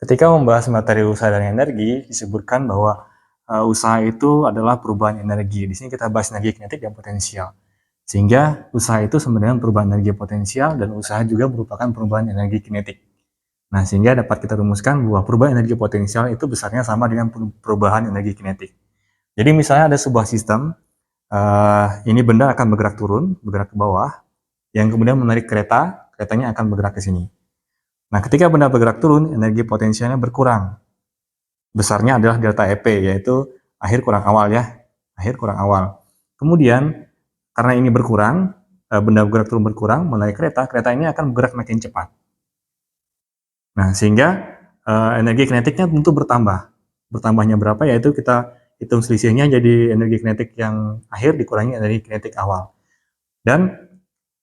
Ketika membahas materi usaha dan energi, disebutkan bahwa usaha itu adalah perubahan energi. Di sini kita bahas energi kinetik dan potensial. Sehingga usaha itu sebenarnya perubahan energi potensial dan usaha juga merupakan perubahan energi kinetik. Nah, sehingga dapat kita rumuskan bahwa perubahan energi potensial itu besarnya sama dengan perubahan energi kinetik. Jadi misalnya ada sebuah sistem, ini benda akan bergerak turun, bergerak ke bawah, yang kemudian menarik kereta, keretanya akan bergerak ke sini. Nah, ketika benda bergerak turun, energi potensialnya berkurang. Besarnya adalah delta EP, yaitu akhir kurang awal ya, akhir kurang awal. Kemudian, karena ini berkurang, benda bergerak turun berkurang, menarik kereta, kereta ini akan bergerak makin cepat. Nah, sehingga energi kinetiknya tentu bertambah. Bertambahnya berapa, yaitu kita hitung selisihnya jadi energi kinetik yang akhir dikurangi energi kinetik awal. Dan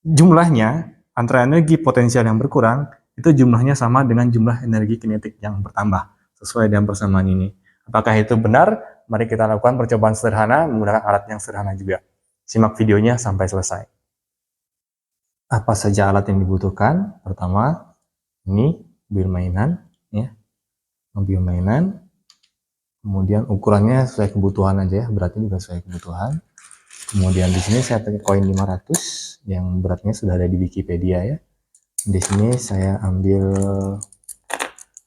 jumlahnya, antara energi potensial yang berkurang, itu jumlahnya sama dengan jumlah energi kinetik yang bertambah, sesuai dengan persamaan ini. Apakah itu benar? Mari kita lakukan percobaan sederhana menggunakan alat yang sederhana juga. Simak videonya sampai selesai. Apa saja alat yang dibutuhkan? Pertama, ini mobil mainan, ya, mobil mainan. Kemudian ukurannya sesuai kebutuhan aja ya, beratnya juga sesuai kebutuhan. Kemudian di sini saya pakai koin 500 yang beratnya sudah ada di Wikipedia ya. Di sini saya ambil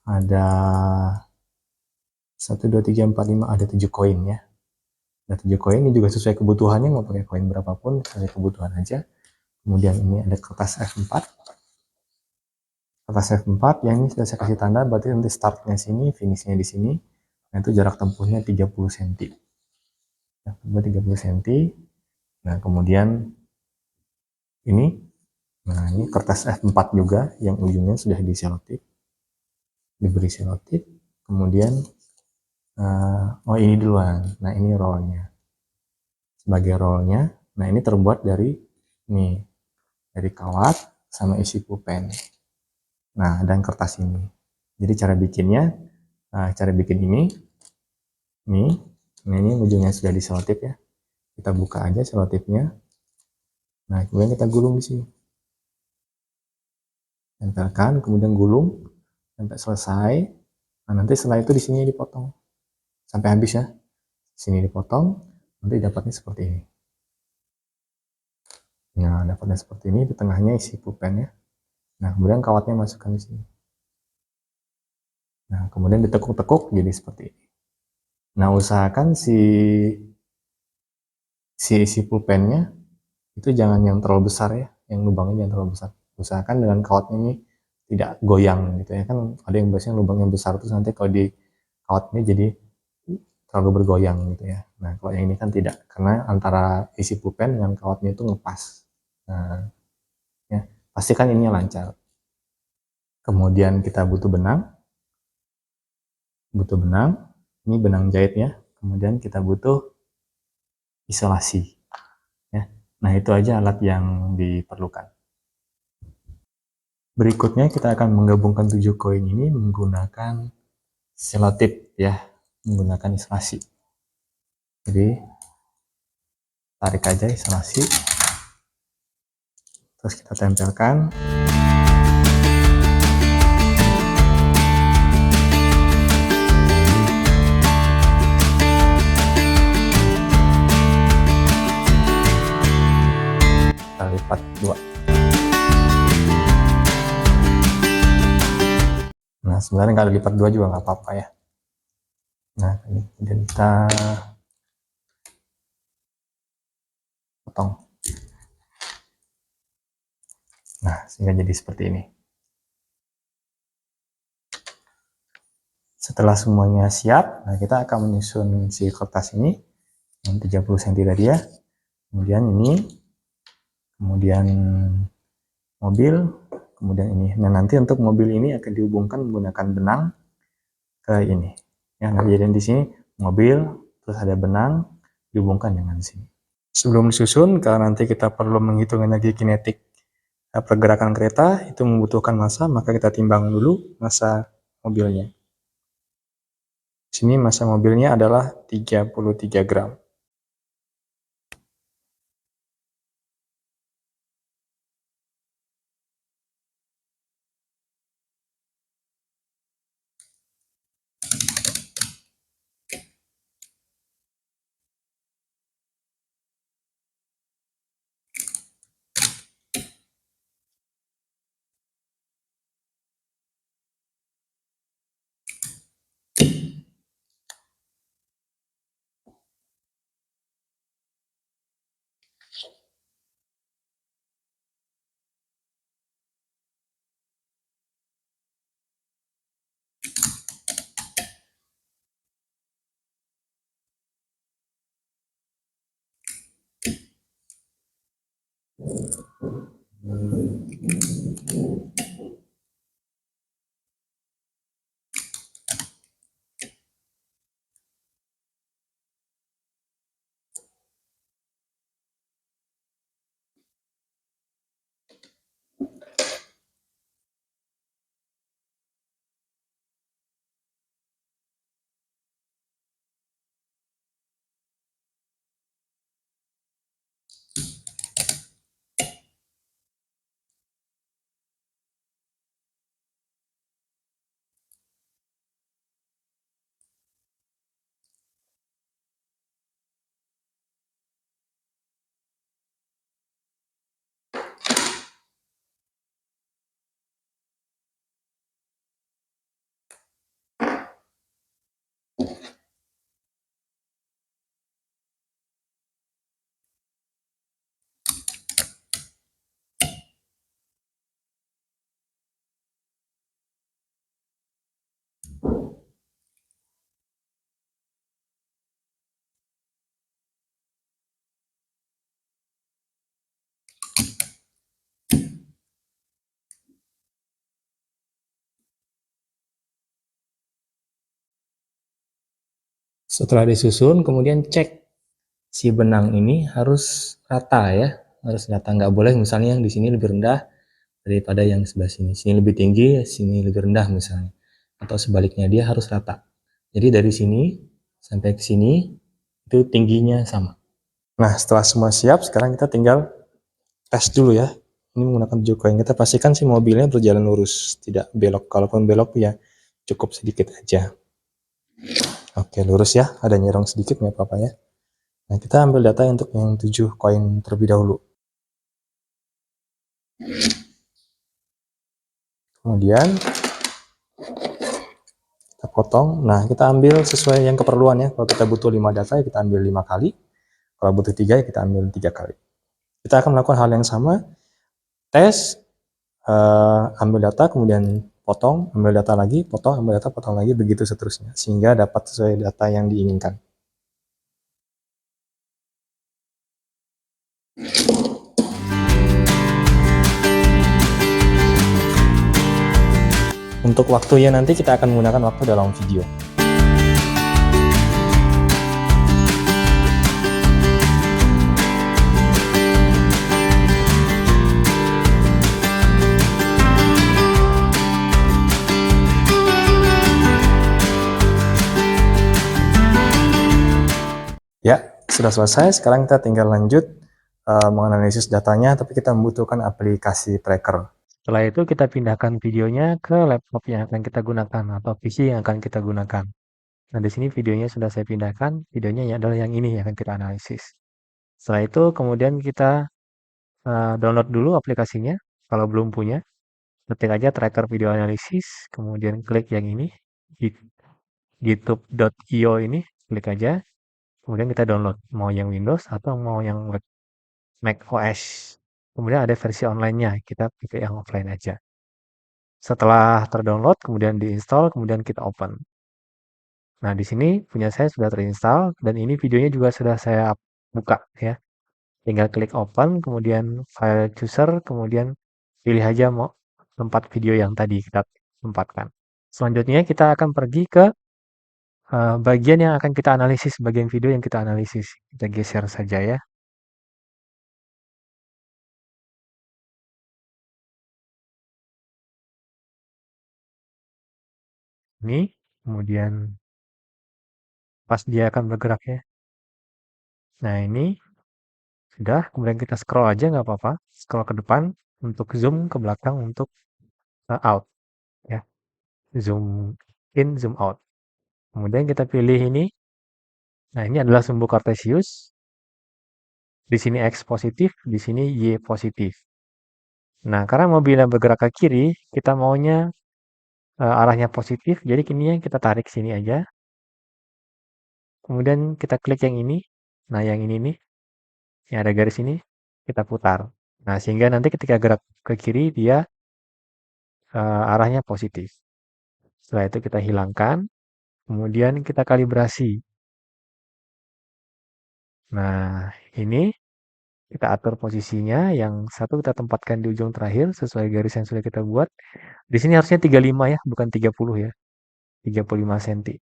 ada 1 2 3 4 5 ada 7 koin ya. Ada 7 koin, ini juga sesuai kebutuhannya, mau pakai koin berapapun sesuai kebutuhan aja. Kemudian ini ada kertas F4. Kertas F4 yang ini sudah saya kasih tanda, berarti nanti startnya sini, finishnya di sini. Nah, itu jarak tempuhnya 30 cm. Nah, 30 cm. Nah, kemudian ini, nah ini kertas F4 juga yang ujungnya sudah diselotip, diberi selotip. Kemudian oh ini duluan. Nah, ini rollnya. Sebagai rollnya, nah ini terbuat dari nih, dari kawat sama isi pulpen. Nah, dan kertas ini. Jadi cara bikinnya, cara bikin ini, nih, nah ini ujungnya sudah diselotip ya. Kita buka aja selotipnya. Nah, kemudian kita gulung di sini. Tempelkan, kemudian gulung sampai selesai. Nah, nanti setelah itu di sini dipotong sampai habis ya. Sini dipotong, nanti dapatnya seperti ini. Nah, dapatnya seperti ini, di tengahnya isi pulpen ya. Nah, kemudian kawatnya masukkan di sini. Nah, kemudian ditekuk-tekuk jadi seperti ini. Nah, usahakan isi pulpennya itu jangan yang terlalu besar ya, yang lubangnya jangan terlalu besar. Usahakan dengan kawatnya ini tidak goyang gitu ya, kan ada yang biasanya lubangnya besar terus nanti kalau di kawatnya jadi terlalu bergoyang gitu ya. Nah, kalau yang ini kan tidak, karena antara isi pulpen dengan kawatnya itu ngepas. Nah, ya, pastikan ininya lancar. Kemudian kita butuh benang, ini benang jahit ya. Kemudian kita butuh isolasi ya. Nah, itu aja alat yang diperlukan. Berikutnya kita akan menggabungkan 7 koin ini menggunakan selotip ya, menggunakan isolasi. Jadi tarik aja isolasi, terus kita tempelkan. Kita lipat 2. Nah, sebenarnya kalau lipat 2 juga nggak apa-apa ya. Nah, ini kemudian kita potong. Nah, sehingga jadi seperti ini. Setelah semuanya siap, nah kita akan menyusun si kertas ini yang 30 cm tadi ya. Kemudian ini, kemudian mobil, kemudian ini. Nah, nanti untuk mobil ini akan dihubungkan menggunakan benang ke ini. Ya, nah, jadi di sini mobil, terus ada benang dihubungkan dengan sini. Sebelum disusun, karena nanti kita perlu menghitung energi kinetik pergerakan kereta, itu membutuhkan massa, maka kita timbang dulu massa mobilnya. Sini massa mobilnya adalah 33 gram. Setelah disusun, kemudian cek si benang ini harus rata ya, harus rata. Nggak boleh misalnya yang di sini lebih rendah daripada yang sebelah sini. Sini lebih tinggi, sini lebih rendah misalnya. Atau sebaliknya, dia harus rata. Jadi dari sini sampai ke sini itu tingginya sama. Nah, setelah semua siap, sekarang kita tinggal tes dulu ya. Ini menggunakan joycoin. Kita pastikan si mobilnya berjalan lurus, tidak belok. Kalaupun belok ya cukup sedikit aja. Oke, lurus ya. Ada nyerong sedikit nggak apa-apa ya. Nah, kita ambil data untuk yang 7 koin terlebih dahulu. Kemudian kita potong. Nah, kita ambil sesuai yang keperluan ya. Kalau kita butuh 5 data ya kita ambil 5 kali. Kalau butuh 3 ya kita ambil 3 kali. Kita akan melakukan hal yang sama. Tes, ambil data, kemudian potong, ambil data lagi, potong, ambil data, potong lagi, begitu seterusnya. Sehingga dapat sesuai data yang diinginkan. Untuk waktunya nanti kita akan menggunakan waktu dalam video. Ya, sudah selesai. Sekarang kita tinggal lanjut menganalisis datanya, tapi kita membutuhkan aplikasi tracker. Setelah itu kita pindahkan videonya ke laptop yang akan kita gunakan atau PC yang akan kita gunakan. Nah, di sini videonya sudah saya pindahkan, videonya adalah yang ini yang akan kita analisis. Setelah itu kemudian kita download dulu aplikasinya, kalau belum punya. Ketik aja tracker video analisis, kemudian klik yang ini, github.io ini, klik aja. Kemudian kita download, mau yang Windows atau mau yang Mac OS. Kemudian ada versi online-nya, kita pakai yang offline aja. Setelah terdownload, kemudian diinstal, kemudian kita open. Nah, di sini punya saya sudah terinstall, dan ini videonya juga sudah saya buka ya. Tinggal klik open, kemudian file chooser, kemudian pilih aja mau tempat video yang tadi kita tempatkan. Selanjutnya kita akan pergi ke bagian yang akan kita analisis, bagian video yang kita analisis. Kita geser saja ya. Ini, kemudian pas dia akan bergerak ya. Nah ini, sudah, kemudian kita scroll aja nggak apa-apa. Scroll ke depan, untuk zoom ke belakang, untuk out. Ya, zoom in, zoom out. Kemudian kita pilih ini. Nah ini adalah sumbu kartesius. Di sini X positif, di sini Y positif. Nah, karena mobilnya bergerak ke kiri, kita maunya arahnya positif, jadi kini kita tarik sini aja. Kemudian kita klik yang ini. Nah, yang ini nih. yang ada garis ini kita putar. Nah, sehingga nanti ketika gerak ke kiri dia arahnya positif. Setelah itu kita hilangkan, kemudian kita kalibrasi. Nah, ini kita atur posisinya, yang satu kita tempatkan di ujung terakhir sesuai garis yang sudah kita buat. Di sini harusnya 35 ya, bukan 30 ya. 35 cm.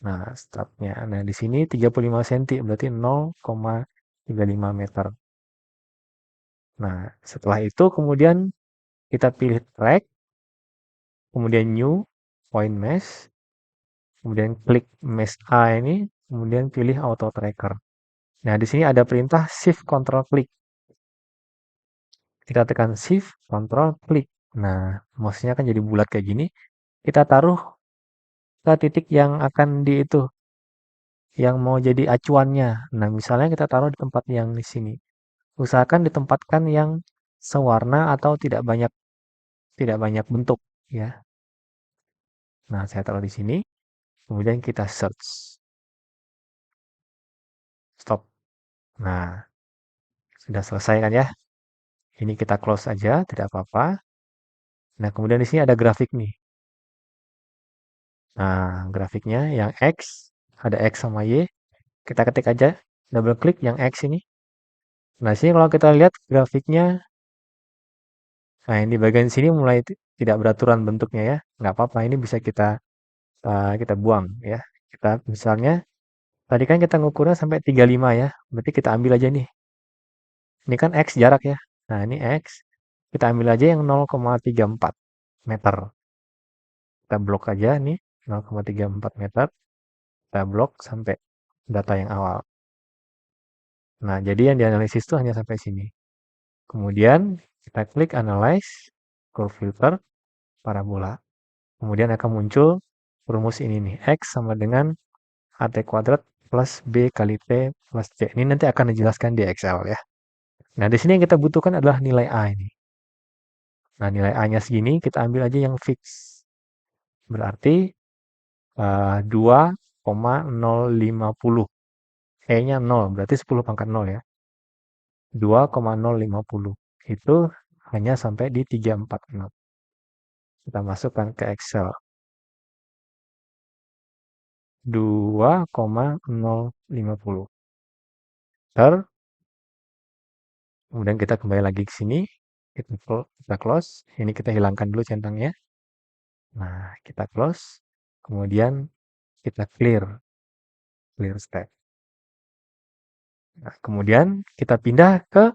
Nah, startnya. Nah, di sini 35 cm, berarti 0,35 meter. Nah, setelah itu kemudian kita pilih track, kemudian new, point mesh, kemudian klik mesh A ini, kemudian pilih auto tracker. Nah, di sini ada perintah shift control click. Kita tekan shift control click. Nah, mouse-nya kan jadi bulat kayak gini. Kita taruh ke titik yang akan di itu, yang mau jadi acuannya. Nah, misalnya kita taruh di tempat yang di sini. Usahakan ditempatkan yang sewarna atau tidak banyak bentuk ya. Nah, saya taruh di sini. Kemudian kita search. Stop. Nah, sudah selesai kan ya? Ini kita close aja, tidak apa-apa. Nah, kemudian di sini ada grafik nih. Nah, grafiknya yang X, ada X sama Y. Kita ketik aja, double klik yang X ini. Nah, sini kalau kita lihat grafiknya, nah ini bagian sini mulai tidak beraturan bentuknya ya. Nggak apa-apa, ini bisa kita buang ya. Kita misalnya, tadi kan kita ngukurnya sampai 35 ya. Berarti kita ambil aja nih. Ini kan X jarak ya. Nah, ini X. Kita ambil aja yang 0,34 meter. Kita blok aja nih, 0,34 meter. Kita blok sampai data yang awal. Nah, jadi yang dianalisis itu hanya sampai sini. Kemudian kita klik Analyze, Curve Filter, Parabola. Kemudian akan muncul rumus ini nih, X sama dengan AT kuadrat plus B kali T plus C. Ini nanti akan dijelaskan di Excel ya. Nah, di sini yang kita butuhkan adalah nilai A ini. Nah, nilai A-nya segini, kita ambil aja yang fix. Berarti 2,050. E-nya 0, berarti 10 pangkat 0 ya. 2,050. Itu hanya sampai di 346. Kita masukkan ke Excel. 2,050. Kemudian kita kembali lagi ke sini. Kita close. Ini kita hilangkan dulu centangnya. Nah, kita close. Kemudian kita clear step. Nah, kemudian kita pindah ke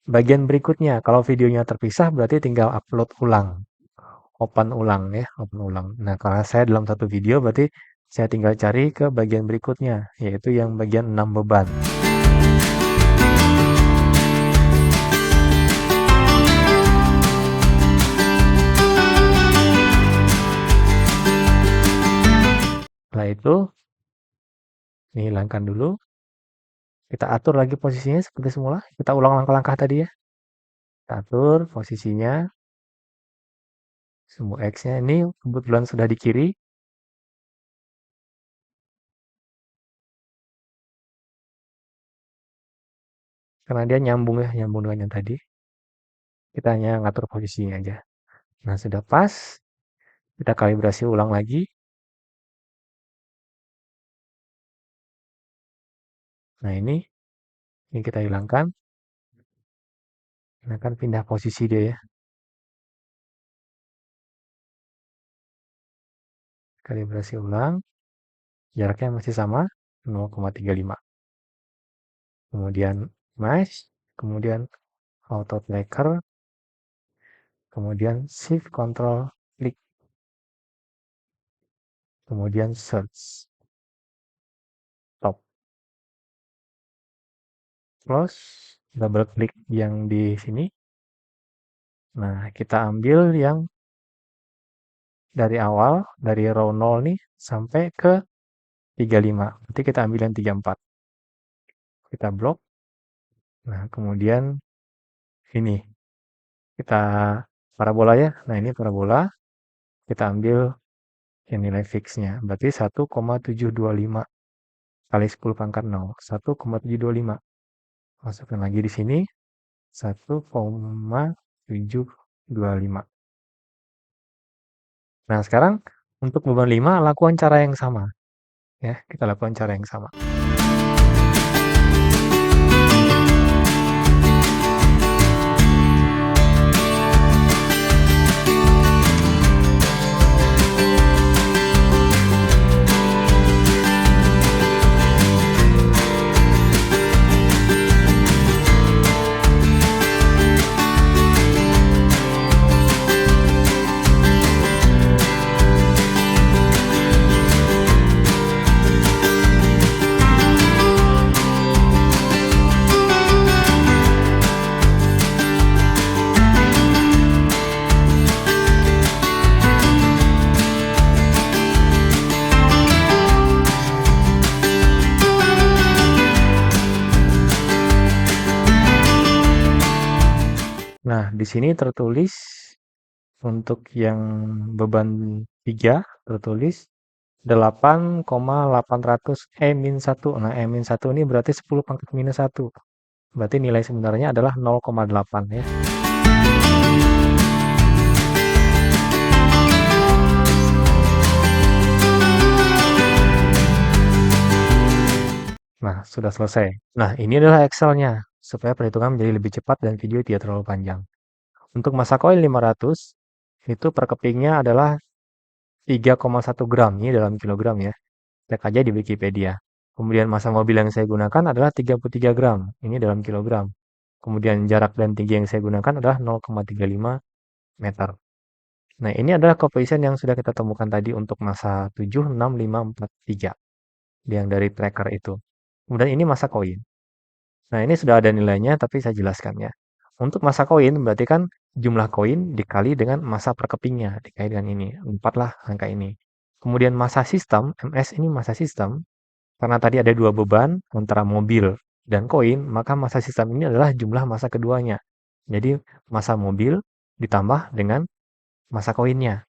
bagian berikutnya. Kalau videonya terpisah berarti tinggal upload ulang. Open ulang ya, open ulang. Nah, karena saya dalam satu video berarti saya tinggal cari ke bagian berikutnya, yaitu yang bagian 6 beban. Setelah itu, ini hilangkan dulu. Kita atur lagi posisinya seperti semula. Kita ulang langkah-langkah tadi ya. Kita atur posisinya. Sumbu X-nya ini kebetulan sudah di kiri. Karena dia nyambung ya, nyambung dengan yang tadi. Kita hanya ngatur posisinya aja. Nah, sudah pas. Kita kalibrasi ulang lagi. Nah, ini kita hilangkan. Ini akan pindah posisi dia ya. Kalibrasi ulang. Jaraknya masih sama, 0,35. Kemudian mesh, kemudian auto tracker, kemudian shift control klik, kemudian search, stop, close, double klik yang di sini. Nah, kita ambil yang dari awal, dari row 0 nih sampai ke 35. Berarti kita ambil yang 34. Kita blok. Nah, kemudian ini kita parabola ya. Nah, ini parabola. Kita ambil yang nilai fixnya. Berarti 1,725. kali 10 pangkat 0, 1,725. Masukkan lagi di sini, 1,725. Nah, sekarang untuk beban 5, lakukan cara yang sama. Ya, kita lakukan cara yang sama. Nah, di sini tertulis untuk yang beban 3 tertulis 8,800 E-1. Nah, E-1 ini berarti 10 pangkat minus 1. Berarti nilai sebenarnya adalah 0,8 ya. Nah, sudah selesai. Nah, ini adalah Excel-nya, supaya perhitungan menjadi lebih cepat dan video tidak terlalu panjang. Untuk massa koin 500, itu per kepingnya adalah 3,1 gram, ini dalam kilogram ya. Cek aja di Wikipedia. Kemudian massa mobil yang saya gunakan adalah 33 gram, ini dalam kilogram. Kemudian jarak dan tinggi yang saya gunakan adalah 0,35 meter. Nah, ini adalah koefisien yang sudah kita temukan tadi untuk massa 7, 6, 5, 4, 3. Yang dari tracker itu. Kemudian ini massa koin. Nah, ini sudah ada nilainya, tapi saya jelaskan ya. Untuk massa koin, berarti kan jumlah koin dikali dengan massa per kepingnya, dikali dengan ini. 4 lah angka ini. Kemudian massa sistem, MS ini massa sistem, karena tadi ada dua beban antara mobil dan koin, maka massa sistem ini adalah jumlah massa keduanya. Jadi, massa mobil ditambah dengan massa koinnya.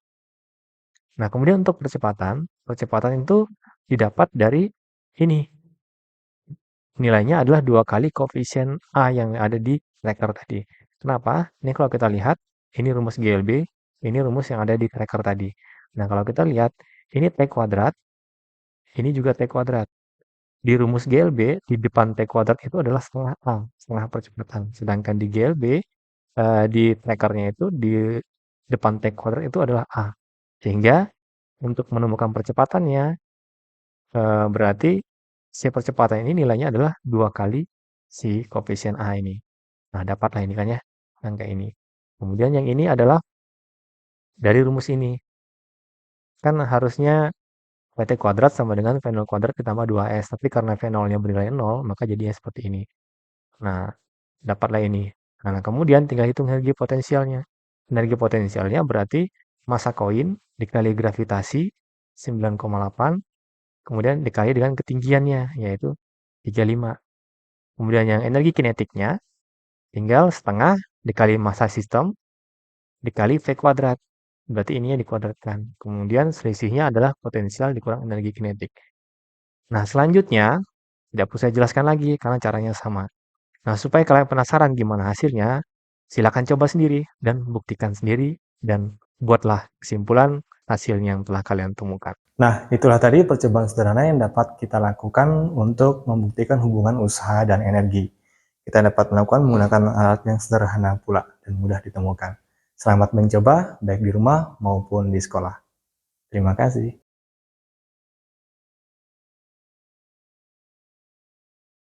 Nah, kemudian untuk percepatan itu didapat dari ini. Nilainya adalah 2 kali koefisien A yang ada di tracker tadi. Kenapa? Ini kalau kita lihat, ini rumus GLB, ini rumus yang ada di tracker tadi. Nah, kalau kita lihat, ini T kuadrat, ini juga T kuadrat. Di rumus GLB, di depan T kuadrat itu adalah setengah A, setengah percepatan. Sedangkan di GLB, di trackernya itu, di depan T kuadrat itu adalah A. Sehingga, untuk menemukan percepatannya, berarti si percepatan ini nilainya adalah 2 kali si koefisien A ini. Nah, dapatlah ini kan ya, angka ini. Kemudian yang ini adalah dari rumus ini. Kan harusnya PT kuadrat sama dengan V0 kuadrat ditambah 2S. Tapi karena V0-nya bernilai 0, maka jadinya seperti ini. Nah, dapatlah ini. Nah, kemudian tinggal hitung energi potensialnya. Energi potensialnya berarti massa koin dikali gravitasi 9,8, kemudian dikali dengan ketinggiannya, yaitu 35. Kemudian yang energi kinetiknya, tinggal setengah dikali massa sistem, dikali V kuadrat. Berarti ininya dikuadratkan. Kemudian selisihnya adalah potensial dikurang energi kinetik. Nah, selanjutnya, tidak perlu saya jelaskan lagi, karena caranya sama. Nah, supaya kalian penasaran gimana hasilnya, silakan coba sendiri, dan buktikan sendiri, dan buatlah kesimpulan hasil yang telah kalian temukan. Nah, itulah tadi percobaan sederhana yang dapat kita lakukan untuk membuktikan hubungan usaha dan energi. Kita dapat melakukan menggunakan alat yang sederhana pula dan mudah ditemukan. Selamat mencoba, baik di rumah maupun di sekolah. Terima kasih.